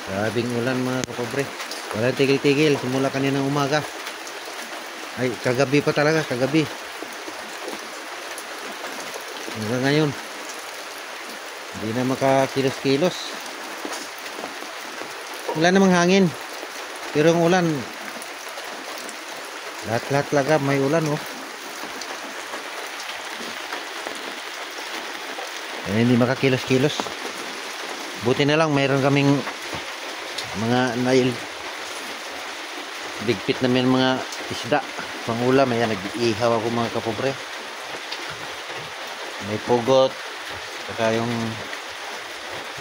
Grabing ulan mga kapobre. Walang tigil-tigil. Simula kaninang umaga. Ay, kagabi pa talaga. Kagabi. Hanggang ngayon. Hindi na makakilos-kilos. Wala namang hangin. Pero ang ulan. Lahat-lahat talaga may ulan oh. Kaya hindi makakilos-kilos. Buti na lang mayroon kaming mga nail bigpit namin mga isda pang ulam. Ayan, nag-iihaw ako mga kapobre. May pugot saka yung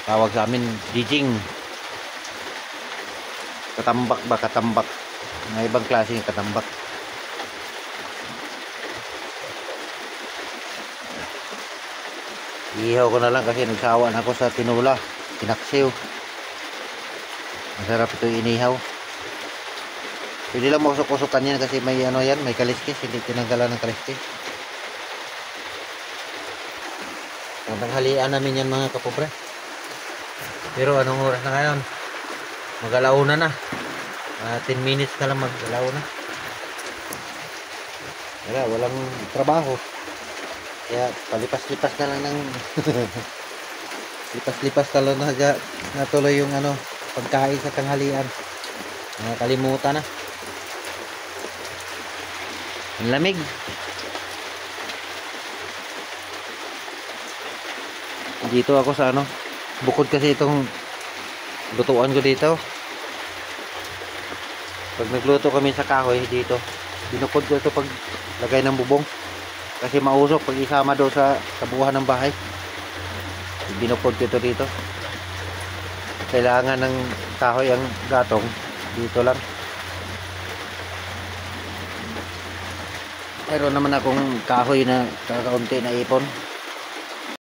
tawag sa amin dijing, katambak ba, katambak, may ibang klase yung katambak. Ihaw ko na lang kasi nagsawa na ako sa tinula, tinaksiw. Masarap ito inihaw. Pwede lang mausok-usokan yan kasi may ano yan, may kaliskis, hindi tinanggalan ng kaliskis. Ang tanghalian namin yan mga kapobre. Pero anong oras na ngayon? Mag-alauna na. 10 minutes na lang mag-alauna. Walang trabaho. Kaya palipas-lipas na lang ng lipas-lipas na lang natuloy yung ano, pagkain sa tanghalian. Nakalimutan na. Ang lamig. Dito ako sa ano, bukod kasi itong lutuan ko dito. Pag nagluto kami sa kahoy dito, binukod ko ito pag lagay ng bubong. Kasi mausok pag isama daw sa buuhan ng bahay. Binukod ko ito dito. Kailangan ng kahoy ang gatong dito lang. Mayroon naman akong kahoy na kakaunti na ipon.